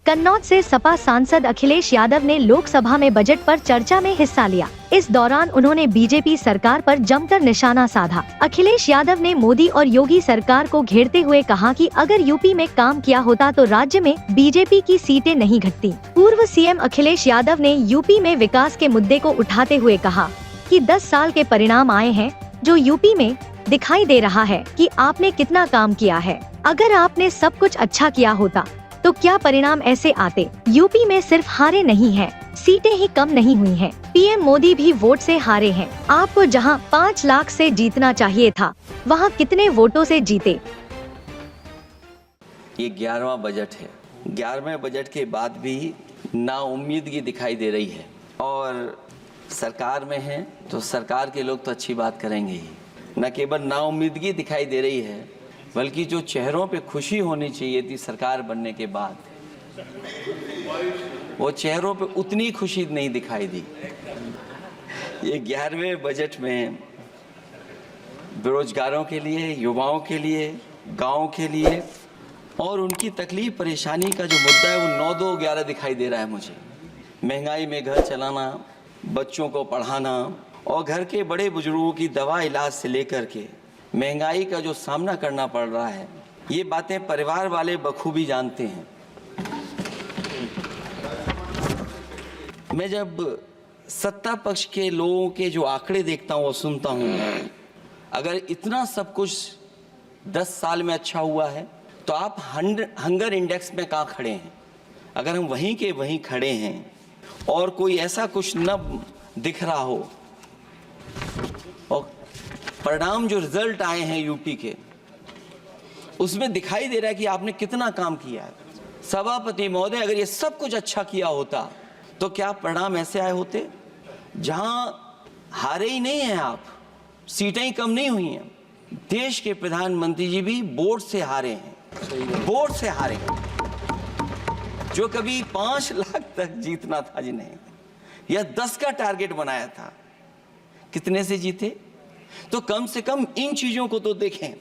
कन्नौज से सपा सांसद अखिलेश यादव ने लोकसभा में बजट पर चर्चा में हिस्सा लिया। इस दौरान उन्होंने बीजेपी सरकार पर जमकर निशाना साधा। अखिलेश यादव ने मोदी और योगी सरकार को घेरते हुए कहा कि अगर यूपी में काम किया होता तो राज्य में बीजेपी की सीटें नहीं घटती। पूर्व सीएम अखिलेश यादव ने यूपी में विकास के मुद्दे को उठाते हुए कहा कि 10 साल के परिणाम आए हैं, जो यूपी में दिखाई दे रहा है कि आपने कितना काम किया है। अगर आपने सब कुछ अच्छा किया होता तो क्या परिणाम ऐसे आते। यूपी में सिर्फ हारे नहीं हैं, सीटें ही कम नहीं हुई हैं। पीएम मोदी भी वोट से हारे हैं। आपको जहां 5 लाख से जीतना चाहिए था, वहां कितने वोटों से जीते। ये 11वां बजट है। 11वें बजट के बाद भी नाउम्मीदगी दिखाई दे रही है और सरकार में है तो सरकार के लोग तो अच्छी बात करेंगे ही। न केवल नाउम्मीदगी दिखाई दे रही है, बल्कि जो चेहरों पे खुशी होनी चाहिए थी सरकार बनने के बाद, वो चेहरों पे उतनी खुशी नहीं दिखाई दी। ये 11वें बजट में बेरोजगारों के लिए, युवाओं के लिए, गाँव के लिए और उनकी तकलीफ परेशानी का जो मुद्दा है वो 9-2-11 दिखाई दे रहा है मुझे। महंगाई में घर चलाना, बच्चों को पढ़ाना और घर के बड़े बुजुर्गों की दवा इलाज से लेकर के महंगाई का जो सामना करना पड़ रहा है, ये बातें परिवार वाले बखूबी जानते हैं। मैं जब सत्ता पक्ष के लोगों के जो आंकड़े देखता हूँ और सुनता हूँ, अगर इतना सब कुछ 10 साल में अच्छा हुआ है तो आप हंगर इंडेक्स में कहाँ खड़े हैं। अगर हम वहीं के वहीं खड़े हैं और कोई ऐसा कुछ न दिख रहा हो और परिणाम जो रिजल्ट आए हैं यूपी के, उसमें दिखाई दे रहा है कि आपने कितना काम किया है। सभापति महोदय, अगर ये सब कुछ अच्छा किया होता तो क्या परिणाम ऐसे आए होते। जहां हारे ही नहीं हैं आप, सीटें ही कम नहीं हुई हैं। देश के प्रधानमंत्री जी भी वोट से हारे हैं, वोट से हारे हैं। जो कभी 5 लाख तक जीतना था जिन्हें, या 10 का टारगेट बनाया था, कितने से जीते। तो कम से कम इन चीजों को तो देखें।